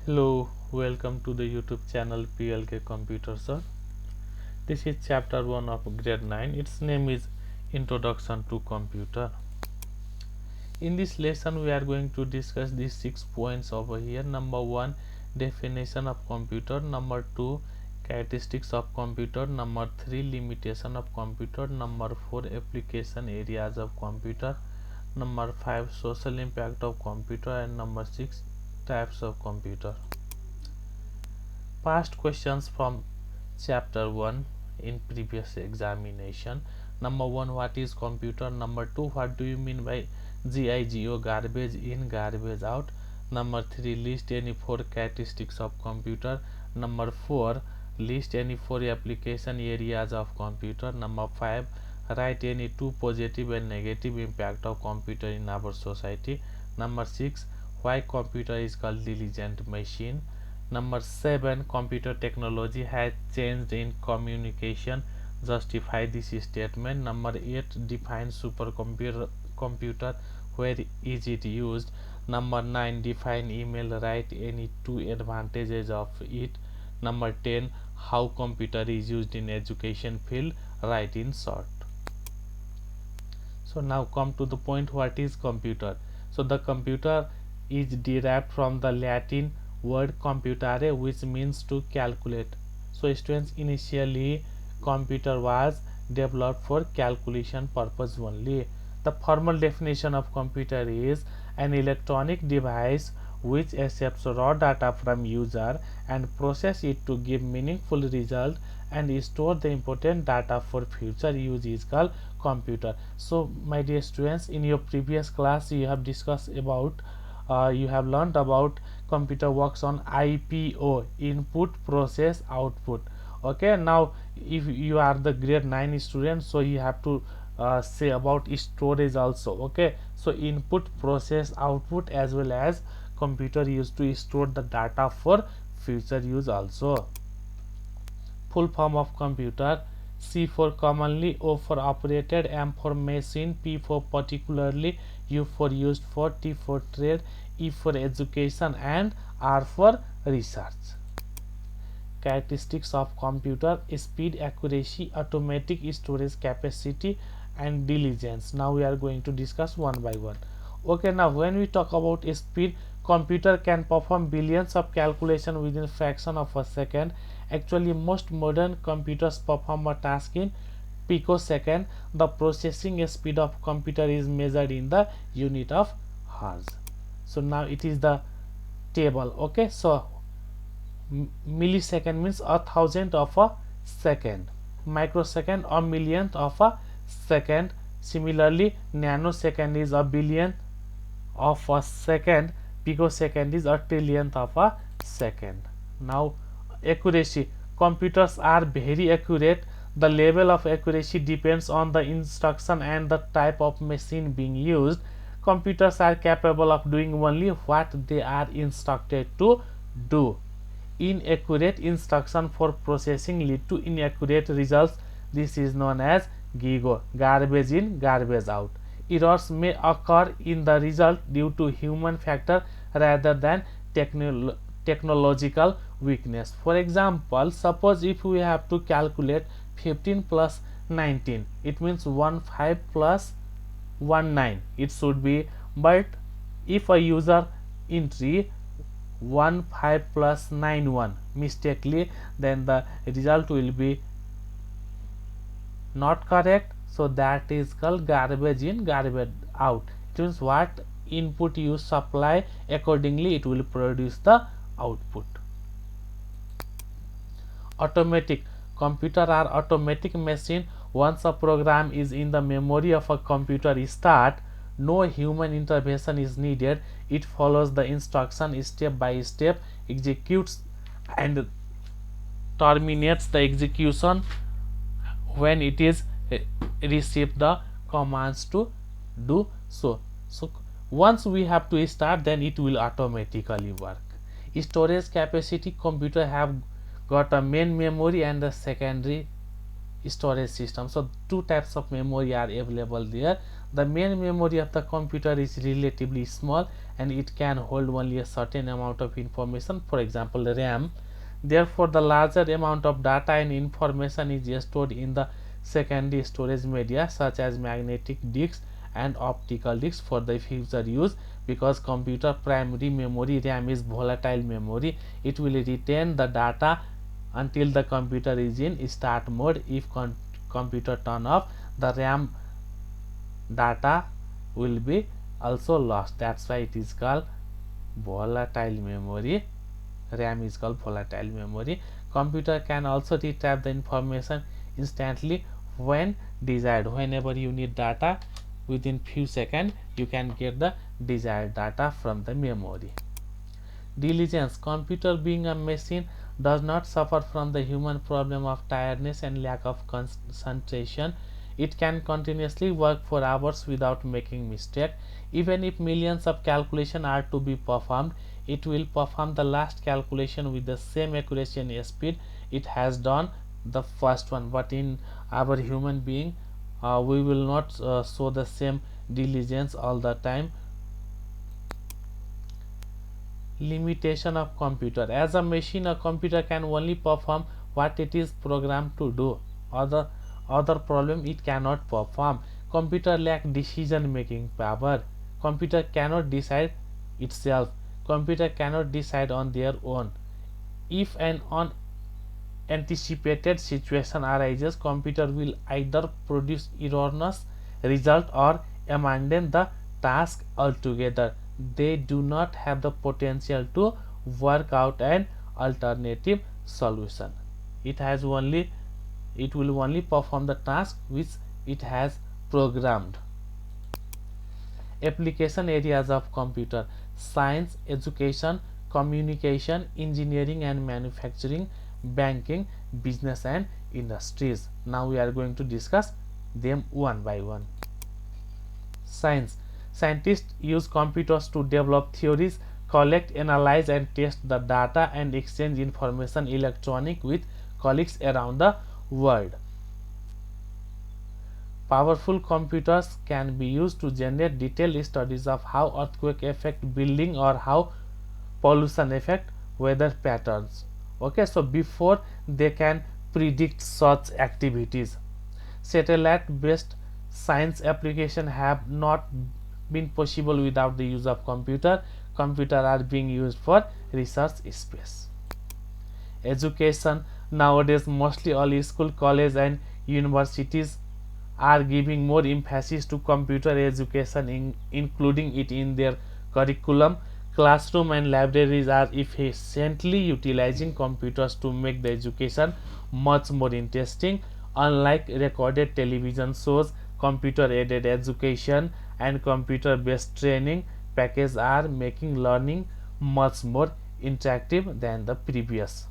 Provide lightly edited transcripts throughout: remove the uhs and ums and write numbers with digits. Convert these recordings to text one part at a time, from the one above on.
Hello, welcome to the YouTube channel PLK Computer Sir. This is chapter 1 of grade 9. Its name is Introduction to Computer. In this lesson we are going to discuss these 6 points over here. Number 1, definition of computer. Number 2, characteristics of computer. Number 3, limitation of computer. Number 4, application areas of computer. Number 5, social impact of computer. And number 6, types of computer. Past questions from chapter 1 in previous examination. Number 1, what is computer? Number 2, what do you mean by GIGO, garbage in, garbage out? Number 3, list any 4 characteristics of computer. Number 4, list any 4 application areas of computer. Number 5, write any 2 positive and negative impact of computer in our society. Number 6, why computer is called diligent machine. Number 7, computer technology has changed in communication. Justify this statement. Number 8, define supercomputer. Where is it used? Number 9, define email. Write any 2 advantages of it. Number 10, how computer is used in education field. Write in short. So now come to the point, what is computer? So the computer is derived from the Latin word computare, which means to calculate. So students, initially computer was developed for calculation purpose only. The formal definition of computer is an electronic device which accepts raw data from user and process it to give meaningful result and store the important data for future use is called computer. So my dear students, in your previous class you have discussed about you have learned about computer works on IPO, input process output. Okay, now if you are the grade 9 student, so you have to say about storage also. Okay, so input process output as well as computer used to store the data for future use also. Full form of computer: C for commonly, O for operated, M for machine, P for particularly, U for used for, T for trade, E for education, and R for research. Characteristics of computer: speed, accuracy, automatic storage capacity, and diligence. Now we are going to discuss one by one. Okay, now when we talk about speed, computer can perform billions of calculations within a fraction of a second. Actually, most modern computers perform a task in picosecond. The processing speed of computer is measured in the unit of hertz. So now it is the table. Okay, so millisecond means a thousandth of a second, microsecond a millionth of a second. Similarly, nanosecond is a billionth of a second, picosecond is a trillionth of a second. Now accuracy: computers are very accurate. The level of accuracy depends on the instruction and the type of machine being used. Computers are capable of doing only what they are instructed to do. Inaccurate instruction for processing lead to inaccurate results. This is known as GIGO, garbage in, garbage out. Errors may occur in the result due to human factor rather than technological weakness. For example, suppose if we have to calculate 15 plus 19, it means 15 plus 19 it should be, but if a user entry 15 plus 91 mistakenly, then the result will be not correct. So that is called garbage in, garbage out. It means what input you supply, accordingly it will produce the output. Automatic: computer are automatic machine. Once a program is in the memory of a computer start, no human intervention is needed. It follows the instruction step by step, executes and terminates the execution when it is received the commands to do so. So once we have to start, then it will automatically work. Storage capacity: computer have got a main memory and the secondary storage system. So two types of memory are available there. The main memory of the computer is relatively small and it can hold only a certain amount of information, for example RAM. Therefore, the larger amount of data and information is stored in the secondary storage media such as magnetic disks and optical disks for the future use. Because computer primary memory RAM is volatile memory, it will retain the data until the computer is in start mode. If computer turn off, the RAM data will be also lost. That's why it is called volatile memory. RAM is called volatile memory. Computer can also retrieve the information instantly when desired. Whenever you need data, within few seconds you can get the desired data from the memory. Diligence. Computer being a machine does not suffer from the human problem of tiredness and lack of concentration. It can continuously work for hours without making mistake. Even if millions of calculations are to be performed, it will perform the last calculation with the same accuracy and speed it has done the first one. But in our human being, we will not show the same diligence all the time. Limitation of computer. As a machine, a computer can only perform what it is programmed to do. Other problem it cannot perform. Computer lack decision making power. Computer cannot decide itself. Computer cannot decide on their own. If an unanticipated situation arises, computer will either produce erroneous result or abandon the task altogether. They do not have the potential to work out an alternative solution. It will only perform the task which it has programmed. Application areas of computer: science, education, communication, engineering and manufacturing, banking, business and industries. Now we are going to discuss them one by one. Science. Scientists use computers to develop theories, collect, analyze and test the data and exchange information electronically with colleagues around the world. Powerful computers can be used to generate detailed studies of how earthquake affect building or how pollution affect weather patterns. Okay, so before they can predict such activities. Satellite based science applications have not been possible without the use of computer. Computers are being used for research space. Education. Nowadays mostly all school, college and universities are giving more emphasis to computer education, including it in their curriculum. Classroom and libraries are efficiently utilizing computers to make the education much more interesting. Unlike recorded television shows, computer aided education and computer based training packages are making learning much more interactive than the previous.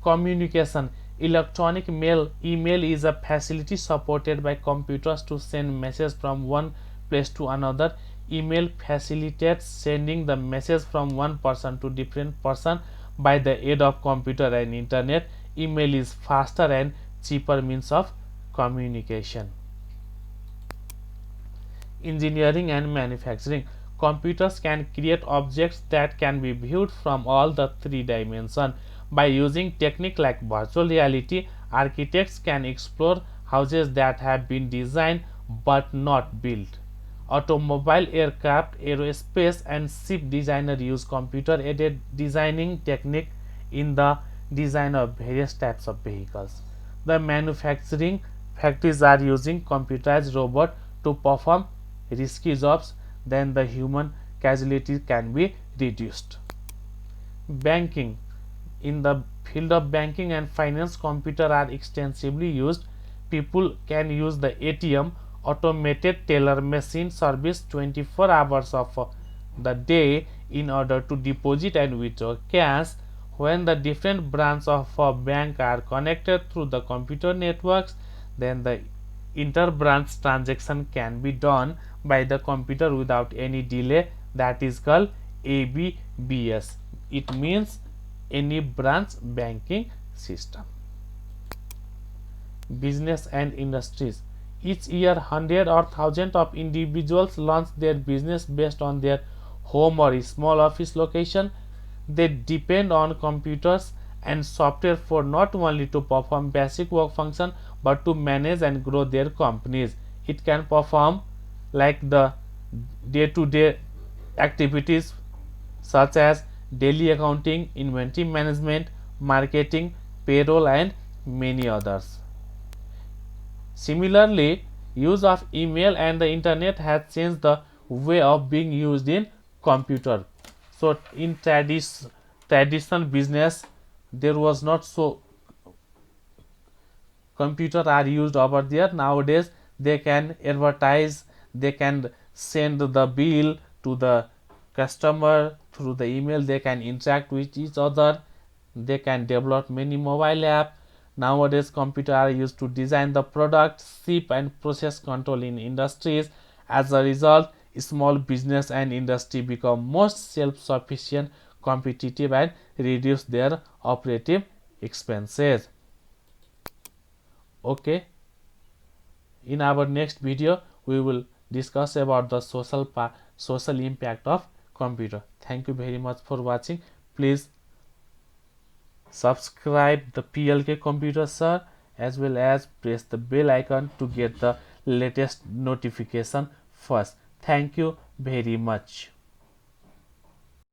Communication. Electronic email is a facility supported by computers to send messages from one place to another. Email facilitates sending the message from one person to different person by the aid of computer and internet. Email is faster and cheaper means of communication. Engineering and manufacturing. Computers can create objects that can be viewed from all the three dimensions. By using technique like virtual reality, architects can explore houses that have been designed but not built. Automobile, aircraft, aerospace and ship designers use computer-aided designing technique in the design of various types of vehicles. The manufacturing factories are using computerized robots to perform risky jobs, then the human casualty can be reduced. Banking. In the field of banking and finance, computers are extensively used. People can use the ATM, automated teller machine service 24 hours of the day in order to deposit and withdraw cash. When the different branches of a bank are connected through the computer networks, then the inter-branch transaction can be done by the computer without any delay. That is called ABBS. It means any branch banking system. Business and industries. Each year, hundreds or thousands of individuals launch their business based on their home or small office location. They depend on computers and software for not only to perform basic work function but to manage and grow their companies. It can perform like the day-to-day activities such as daily accounting, inventory management, marketing, payroll, and many others. Similarly, use of email and the internet has changed the way of being used in computer. So in traditional business, there was not so computer are used over there. Nowadays they can advertise, they can send the bill to the customer through the email, they can interact with each other, they can develop many mobile app. Nowadays computer are used to design the product, ship and process control in industries. As a result, small business and industry become most self-sufficient, competitive and reduce their operative expenses. Okay, in our next video we will discuss about the social impact of computer. Thank you very much for watching. Please subscribe the PLK Computer Sir, as well as press the bell icon to get the latest notification first. Thank you very much.